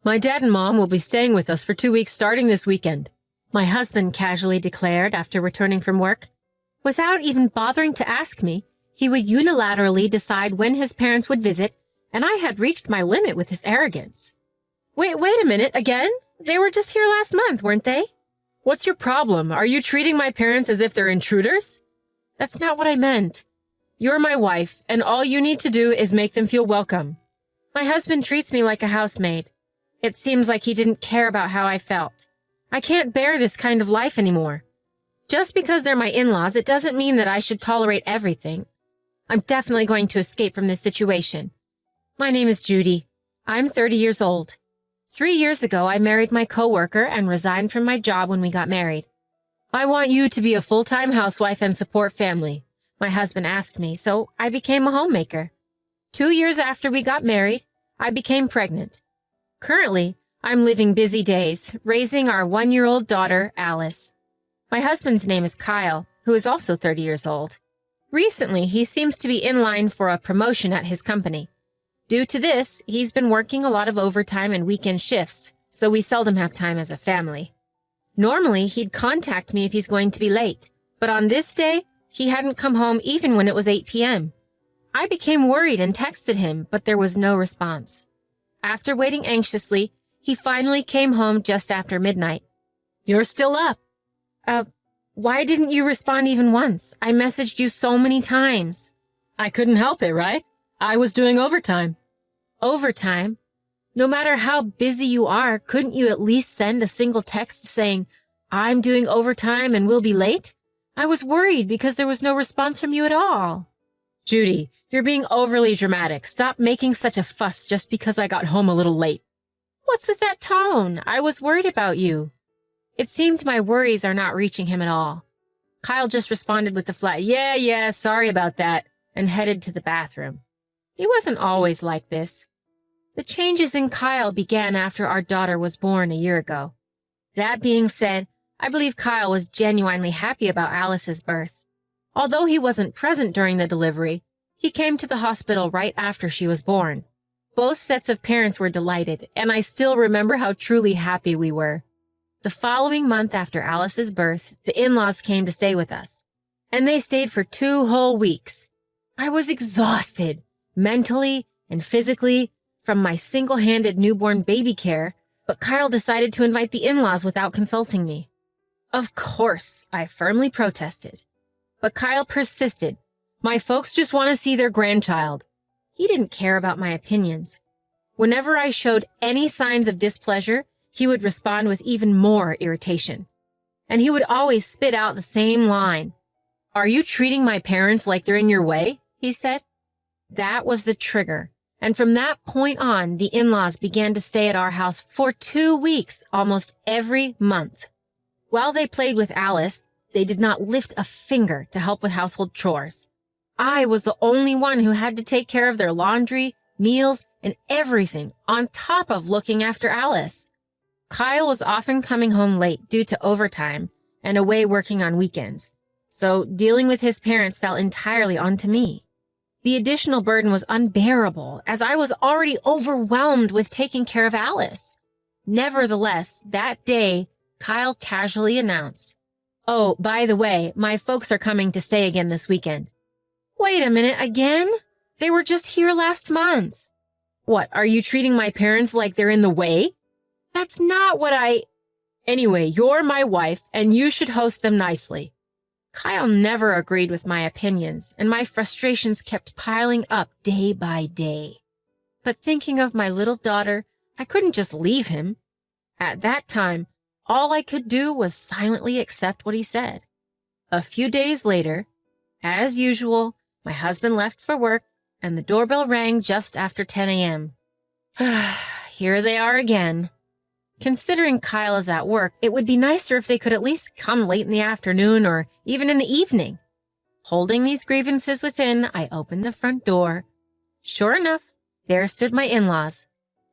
My dad and mom will be staying with us for 2 weeks starting this weekend, my husband casually declared after returning from work. Without even bothering to ask me, he would unilaterally decide when his parents would visit, and I had reached my limit with his arrogance. Wait a minute, again? They were just here last month, weren't they? What's your problem? Are you treating my parents as if they're intruders? That's not what I meant. You're my wife, and all you need to do is make them feel welcome. My husband treats me like a housemaid. It seems like he didn't care about how I felt. I can't bear this kind of life anymore. Just because they're my in-laws, it doesn't mean that I should tolerate everything. I'm definitely going to escape from this situation. My name is Judy. I'm 30 years old. 3 years ago, I married my coworker and resigned from my job when we got married. I want you to be a full-time housewife and support family, my husband asked me, so I became a homemaker. 2 years after we got married, I became pregnant. Currently, I'm living busy days, raising our 1-year-old daughter, Alice. My husband's name is Kyle, who is also 30 years old. Recently, he seems to be in line for a promotion at his company. Due to this, he's been working a lot of overtime and weekend shifts, so we seldom have time as a family. Normally, he'd contact me if he's going to be late, but on this day, he hadn't come home even when it was 8 p.m. I became worried and texted him, but there was no response. After waiting anxiously, he finally came home just after midnight. You're still up. Why didn't you respond even once? I messaged you so many times. I couldn't help it, right? I was doing overtime. Overtime? No matter how busy you are, couldn't you at least send a single text saying, I'm doing overtime and will be late? I was worried because there was no response from you at all. Judy, you're being overly dramatic. Stop making such a fuss just because I got home a little late. What's with that tone? I was worried about you. It seemed my worries are not reaching him at all. Kyle just responded with the flat, yeah, sorry about that, and headed to the bathroom. He wasn't always like this. The changes in Kyle began after our daughter was born a year ago. That being said, I believe Kyle was genuinely happy about Alice's birth. Although he wasn't present during the delivery, he came to the hospital right after she was born. Both sets of parents were delighted, and I still remember how truly happy we were. The following month after Alice's birth, the in-laws came to stay with us, and they stayed for 2 whole weeks. I was exhausted, mentally and physically, from my single-handed newborn baby care, but Kyle decided to invite the in-laws without consulting me. Of course, I firmly protested. But Kyle persisted. My folks just want to see their grandchild. He didn't care about my opinions. Whenever I showed any signs of displeasure, he would respond with even more irritation. And he would always spit out the same line. Are you treating my parents like they're in your way? He said. That was the trigger. And from that point on, the in-laws began to stay at our house for 2 weeks, almost every month. While they played with Alice, they did not lift a finger to help with household chores. I was the only one who had to take care of their laundry, meals, and everything on top of looking after Alice. Kyle was often coming home late due to overtime and away working on weekends, so dealing with his parents fell entirely onto me. The additional burden was unbearable, as I was already overwhelmed with taking care of Alice. Nevertheless, that day, Kyle casually announced, "Oh, by the way, my folks are coming to stay again this weekend." Wait a minute, again? They were just here last month. What, are you treating my parents like they're in the way? That's not what Anyway, you're my wife, and you should host them nicely. Kyle never agreed with my opinions, and my frustrations kept piling up day by day. But thinking of my little daughter, I couldn't just leave him. At that time, all I could do was silently accept what he said. A few days later, as usual, my husband left for work, and the doorbell rang just after 10 a.m. Here they are again. Considering Kyle is at work, it would be nicer if they could at least come late in the afternoon or even in the evening. Holding these grievances within, I opened the front door. Sure enough, there stood my in-laws.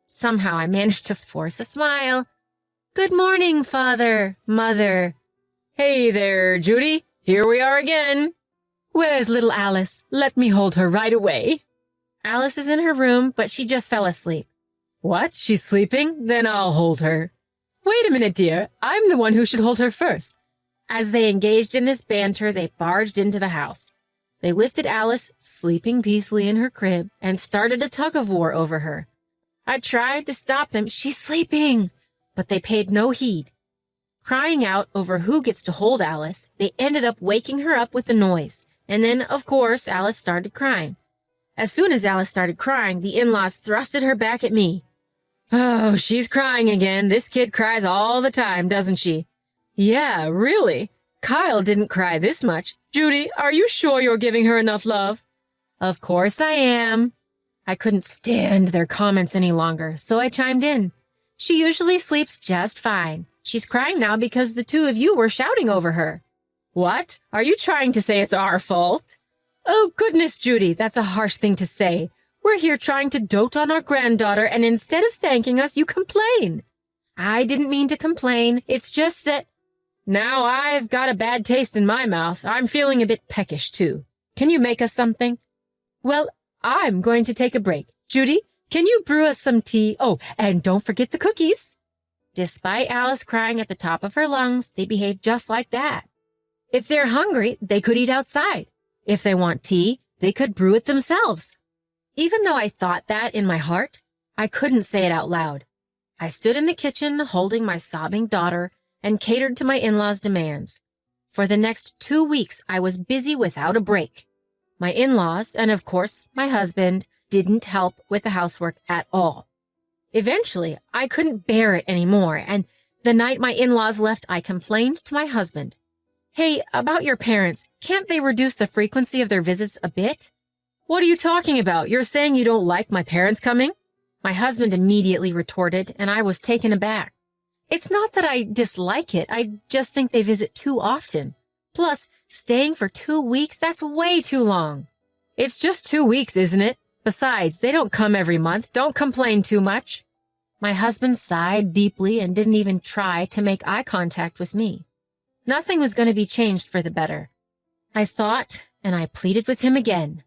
Somehow I managed to force a smile. Good morning, Father, Mother. Hey there, Judy. Here we are again. Where's little Alice? Let me hold her right away. Alice is in her room, but she just fell asleep. What? She's sleeping? Then I'll hold her. Wait a minute, dear. I'm the one who should hold her first. As they engaged in this banter, they barged into the house. They lifted Alice, sleeping peacefully in her crib, and started a tug-of-war over her. I tried to stop them. She's sleeping! But they paid no heed. Crying out over who gets to hold Alice, they ended up waking her up with the noise. And then, of course, Alice started crying. As soon as Alice started crying, the in-laws thrusted her back at me. Oh, she's crying again. This kid cries all the time, doesn't she? Yeah, really? Kyle didn't cry this much. Judy, are you sure you're giving her enough love? Of course I am. I couldn't stand their comments any longer, so I chimed in. She usually sleeps just fine. She's crying now because the two of you were shouting over her. What? Are you trying to say it's our fault? Oh, goodness, Judy, that's a harsh thing to say. We're here trying to dote on our granddaughter, and instead of thanking us, you complain. I didn't mean to complain. It's just that... Now I've got a bad taste in my mouth. I'm feeling a bit peckish, too. Can you make us something? Well, I'm going to take a break. Judy, can you brew us some tea? Oh, and don't forget the cookies. Despite Alice crying at the top of her lungs, they behaved just like that. If they're hungry, they could eat outside. If they want tea, they could brew it themselves. Even though I thought that in my heart, I couldn't say it out loud. I stood in the kitchen holding my sobbing daughter and catered to my in-laws' demands. For the next 2 weeks, I was busy without a break. My in-laws, and of course, my husband, didn't help with the housework at all. Eventually, I couldn't bear it anymore, and the night my in-laws left, I complained to my husband. Hey, about your parents, can't they reduce the frequency of their visits a bit? What are you talking about? You're saying you don't like my parents coming? My husband immediately retorted, and I was taken aback. It's not that I dislike it, I just think they visit too often. Plus, staying for 2 weeks, that's way too long. It's just 2 weeks, isn't it? Besides, they don't come every month. Don't complain too much. My husband sighed deeply and didn't even try to make eye contact with me. Nothing was going to be changed for the better. I thought, and I pleaded with him again.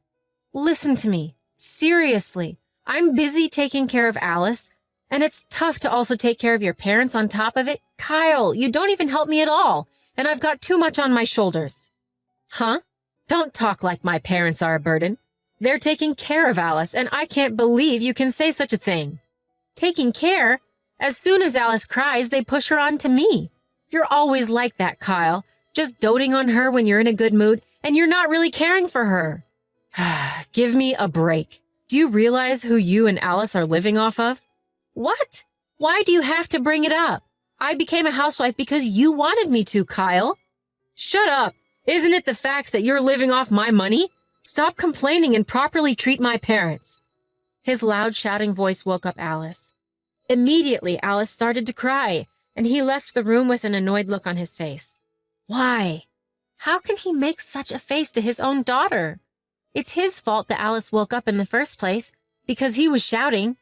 Listen to me. Seriously. I'm busy taking care of Alice, and it's tough to also take care of your parents on top of it. Kyle, you don't even help me at all, and I've got too much on my shoulders. Huh? Don't talk like my parents are a burden. They're taking care of Alice, and I can't believe you can say such a thing. Taking care? As soon as Alice cries, they push her on to me. You're always like that, Kyle. Just doting on her when you're in a good mood, and you're not really caring for her. Give me a break. Do you realize who you and Alice are living off of? What? Why do you have to bring it up? I became a housewife because you wanted me to, Kyle. Shut up. Isn't it the fact that you're living off my money? Stop complaining and properly treat my parents. His loud shouting voice woke up Alice. Immediately, Alice started to cry, and he left the room with an annoyed look on his face. Why? How can he make such a face to his own daughter? It's his fault that Alice woke up in the first place, because he was shouting.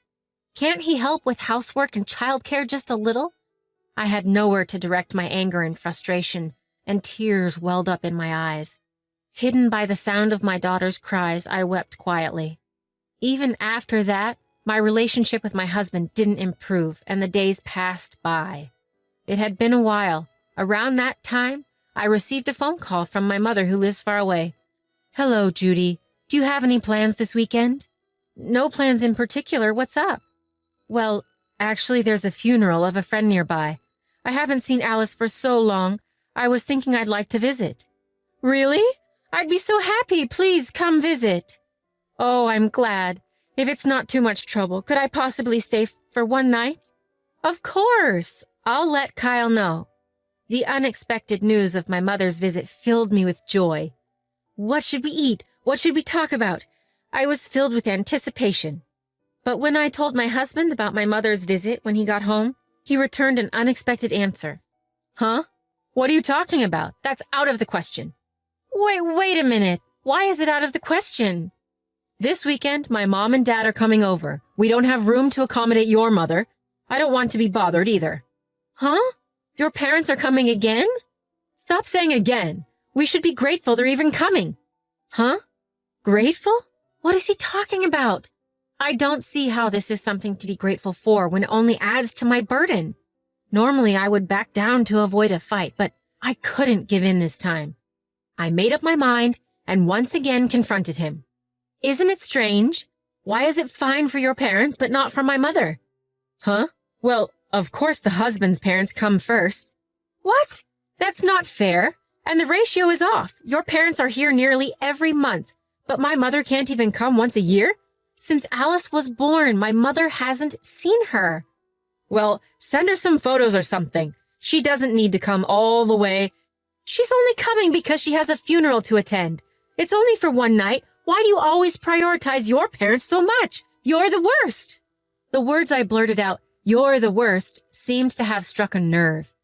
Can't he help with housework and childcare just a little? I had nowhere to direct my anger and frustration, and tears welled up in my eyes. Hidden by the sound of my daughter's cries, I wept quietly. Even after that, my relationship with my husband didn't improve, and the days passed by. It had been a while. Around that time, I received a phone call from my mother who lives far away. Hello, Judy. Do you have any plans this weekend? No plans in particular. What's up? Well, actually, there's a funeral of a friend nearby. I haven't seen Alice for so long. I was thinking I'd like to visit. Really? I'd be so happy. Please come visit. Oh, I'm glad. If it's not too much trouble, could I possibly stay for one night? Of course. I'll let Kyle know. The unexpected news of my mother's visit filled me with joy. What should we eat? What should we talk about? I was filled with anticipation. But when I told my husband about my mother's visit when he got home, he returned an unexpected answer. Huh? What are you talking about? That's out of the question. Wait a minute. Why is it out of the question? This weekend, my mom and dad are coming over. We don't have room to accommodate your mother. I don't want to be bothered either. Huh? Your parents are coming again? Stop saying again. We should be grateful they're even coming. Huh? Grateful? What is he talking about? I don't see how this is something to be grateful for when it only adds to my burden. Normally, I would back down to avoid a fight, but I couldn't give in this time. I made up my mind and once again confronted him. Isn't it strange? Why is it fine for your parents but not for my mother? Huh? Well, of course the husband's parents come first. What? That's not fair. And the ratio is off. Your parents are here nearly every month, but my mother can't even come once a year? Since Alice was born, my mother hasn't seen her. Well, send her some photos or something. She doesn't need to come all the way. She's only coming because she has a funeral to attend. It's only for one night. Why do you always prioritize your parents so much? You're the worst. The words I blurted out, "You're the worst," seemed to have struck a nerve.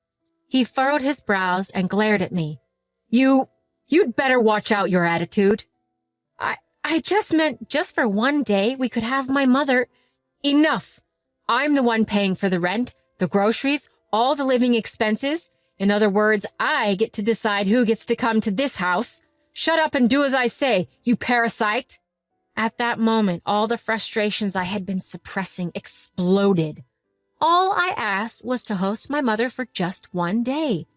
He furrowed his brows and glared at me. You'd better watch out your attitude. I just meant just for one day we could have my mother. Enough. I'm the one paying for the rent, the groceries, all the living expenses. In other words, I get to decide who gets to come to this house. Shut up and do as I say, you parasite. At that moment, all the frustrations I had been suppressing exploded. All I asked was to host my mother for just one day.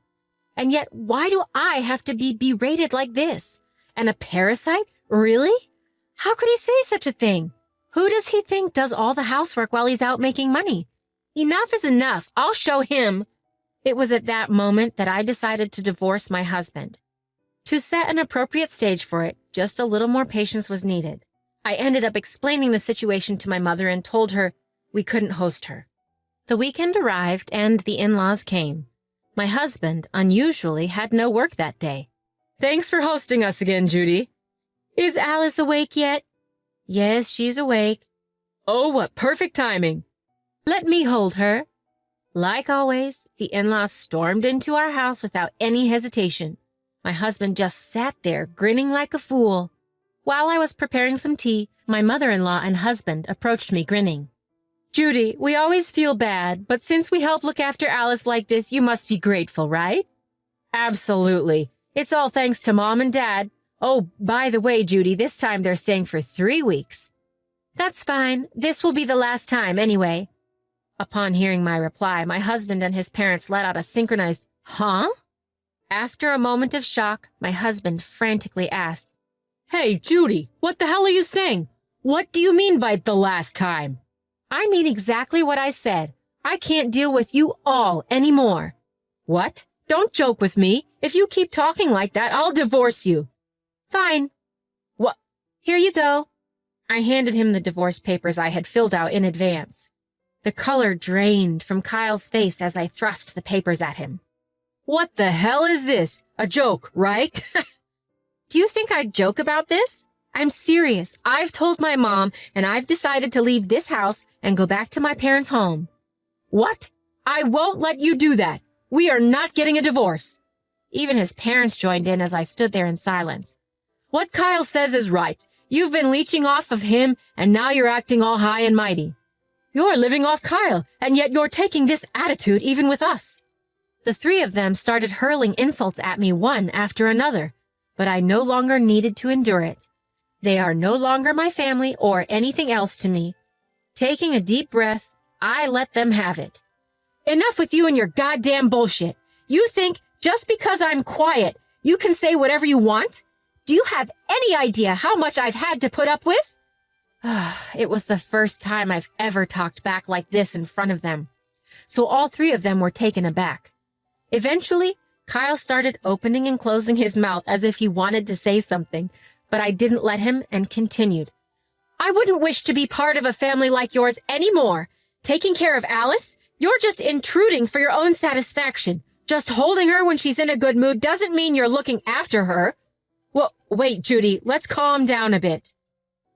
And yet, why do I have to be berated like this? And a parasite? Really? How could he say such a thing? Who does he think does all the housework while he's out making money? Enough is enough. I'll show him. It was at that moment that I decided to divorce my husband. To set an appropriate stage for it, just a little more patience was needed. I ended up explaining the situation to my mother and told her we couldn't host her. The weekend arrived and the in-laws came. My husband, unusually, had no work that day. Thanks for hosting us again, Judy. Is Alice awake yet? Yes, she's awake. Oh, what perfect timing. Let me hold her. Like always, the in-laws stormed into our house without any hesitation. My husband just sat there, grinning like a fool. While I was preparing some tea, my mother-in-law and husband approached me grinning. Judy, we always feel bad, but since we help look after Alice like this, you must be grateful, right? Absolutely. It's all thanks to Mom and Dad. Oh, by the way, Judy, this time they're staying for 3 weeks. That's fine. This will be the last time anyway. Upon hearing my reply, my husband and his parents let out a synchronized, "Huh?" After a moment of shock, my husband frantically asked, Hey, Judy, what the hell are you saying? What do you mean by the last time? I mean exactly what I said. I can't deal with you all anymore. What? Don't joke with me. If you keep talking like that, I'll divorce you. Fine. What? Here you go. I handed him the divorce papers I had filled out in advance. The color drained from Kyle's face as I thrust the papers at him. What the hell is this? A joke, right? Do you think I'd joke about this? I'm serious. I've told my mom, and I've decided to leave this house and go back to my parents' home. What? I won't let you do that. We are not getting a divorce. Even his parents joined in as I stood there in silence. What Kyle says is right. You've been leeching off of him, and now you're acting all high and mighty. You're living off Kyle, and yet you're taking this attitude even with us. The three of them started hurling insults at me one after another, but I no longer needed to endure it. They are no longer my family or anything else to me. Taking a deep breath, I let them have it. Enough with you and your goddamn bullshit. You think just because I'm quiet, you can say whatever you want? Do you have any idea how much I've had to put up with? It was the first time I've ever talked back like this in front of them. So all three of them were taken aback. Eventually, Kyle started opening and closing his mouth as if he wanted to say something, but I didn't let him and continued. I wouldn't wish to be part of a family like yours anymore. Taking care of Alice? You're just intruding for your own satisfaction. Just holding her when she's in a good mood doesn't mean you're looking after her. Well, wait, Judy, let's calm down a bit.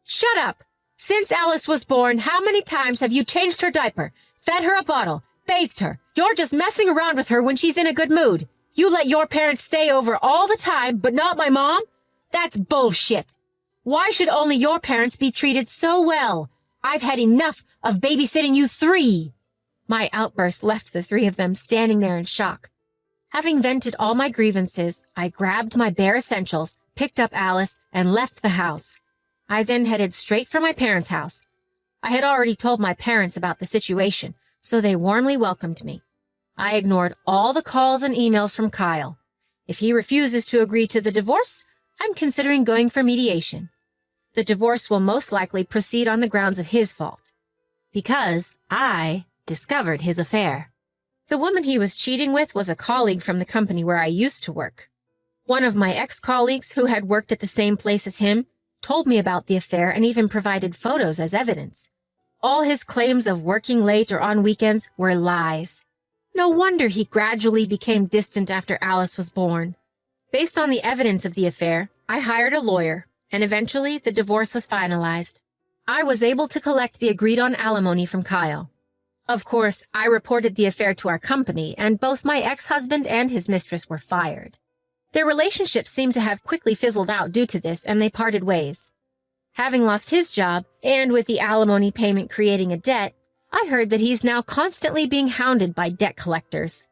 Shut up. Since Alice was born, how many times have you changed her diaper, fed her a bottle, bathed her? You're just messing around with her when she's in a good mood. You let your parents stay over all the time, but not my mom? That's bullshit. Why should only your parents be treated so well? I've had enough of babysitting you three. My outburst left the three of them standing there in shock. Having vented all my grievances, I grabbed my bare essentials, picked up Alice, and left the house. I then headed straight for my parents' house. I had already told my parents about the situation, so they warmly welcomed me. I ignored all the calls and emails from Kyle. If he refuses to agree to the divorce, I'm considering going for mediation. The divorce will most likely proceed on the grounds of his fault, because I discovered his affair. The woman he was cheating with was a colleague from the company where I used to work. One of my ex-colleagues who had worked at the same place as him told me about the affair and even provided photos as evidence. All his claims of working late or on weekends were lies. No wonder he gradually became distant after Alice was born. Based on the evidence of the affair, I hired a lawyer, and eventually the divorce was finalized. I was able to collect the agreed-on alimony from Kyle. Of course, I reported the affair to our company, and both my ex-husband and his mistress were fired. Their relationship seemed to have quickly fizzled out due to this, and they parted ways. Having lost his job, and with the alimony payment creating a debt, I heard that he's now constantly being hounded by debt collectors.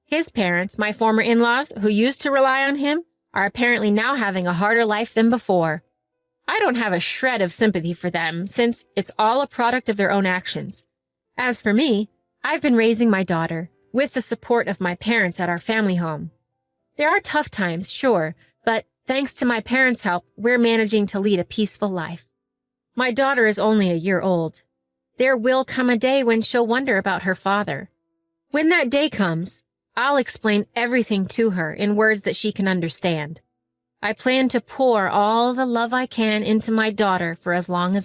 His parents, my former in-laws, who used to rely on him, are apparently now having a harder life than before. I don't have a shred of sympathy for them, since it's all a product of their own actions. As for me, I've been raising my daughter, with the support of my parents at our family home. There are tough times, sure, but thanks to my parents' help, we're managing to lead a peaceful life. My daughter is only a year old. There will come a day when she'll wonder about her father. When that day comes, I'll explain everything to her in words that she can understand. I plan to pour all the love I can into my daughter for as long as